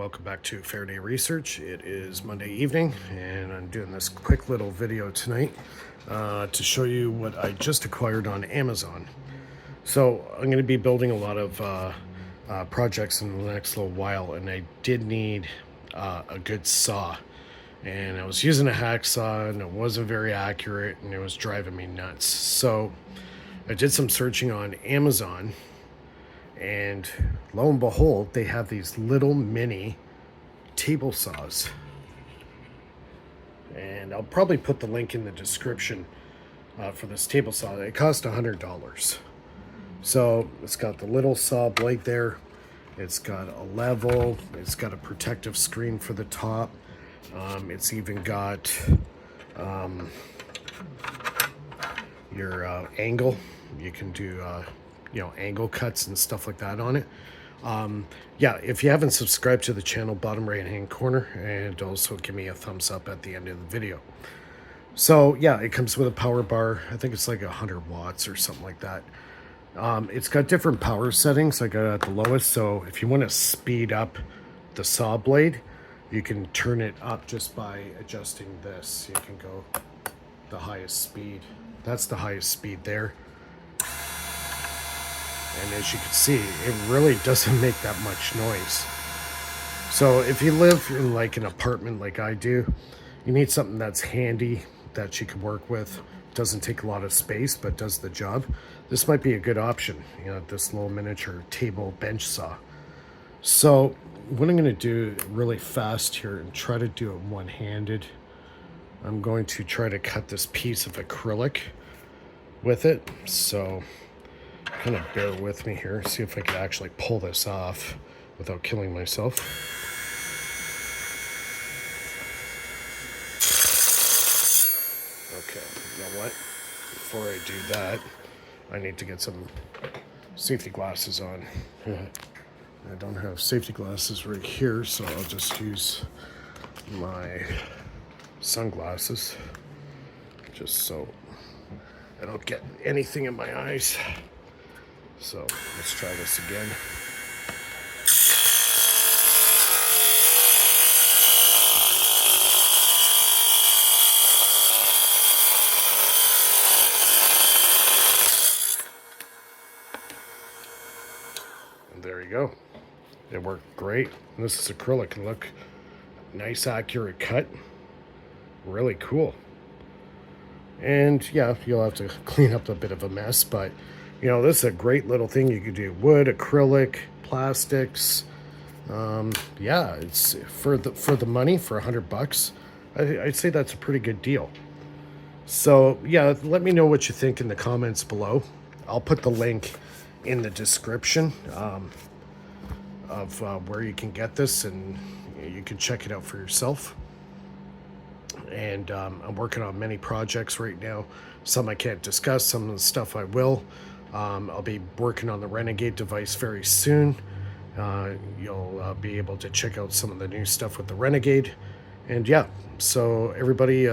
welcome back to Faraday Research. It is Monday evening and I'm doing this quick little video tonight to show you what I just acquired on Amazon. So I'm going to be building a lot of projects in the next little while, and I did need a good saw. And I was using a hacksaw and it wasn't very accurate and it was driving me nuts. So I did some searching on Amazon, and lo and behold, they have these little mini table saws. And I'll probably put the link in the description for this table saw. It cost $100. So it's got the little saw blade there. It's got a level. It's got a protective screen for the top. It's even got your angle. You can do angle cuts and stuff like that on it. Yeah, if you haven't subscribed to the channel, bottom right hand corner, and also give me a thumbs up at the end of the video. So yeah, it comes with a power bar. I think it's like 100 watts or something like that. It's got different power settings. I got it at the lowest, so if you want to speed up the saw blade, you can turn it up just by adjusting this. You can go the highest speed. That's the highest speed there. And as you can see, it really doesn't make that much noise. So if you live in like an apartment like I do, you need something that's handy that you can work with. Doesn't take a lot of space, but does the job. This might be a good option, this little miniature table bench saw. So what I'm going to do really fast here and try to do it one-handed. I'm going to try to cut this piece of acrylic with it. So kind of bear with me here, see if I can actually pull this off without killing myself. Okay, you know what? Before I do that, I need to get some safety glasses on. I don't have safety glasses right here, so I'll just use my sunglasses just so I don't get anything in my eyes. So let's try this again. And there you go. It worked great. And this is acrylic, and look, nice accurate cut. Really cool. And yeah, you'll have to clean up a bit of a mess, but this is a great little thing. You could do wood, acrylic, plastics. Yeah, it's for the money, for $100. I'd say that's a pretty good deal. So yeah, let me know what you think in the comments below. I'll put the link in the description of where you can get this, and you can check it out for yourself. And I'm working on many projects right now. Some I can't discuss, some of the stuff I will. I'll be working on the Renegade device very soon. You'll be able to check out some of the new stuff with the Renegade. And yeah, so everybody,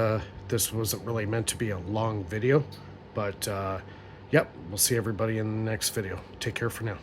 this wasn't really meant to be a long video, but yep, we'll see everybody in the next video. Take care for now.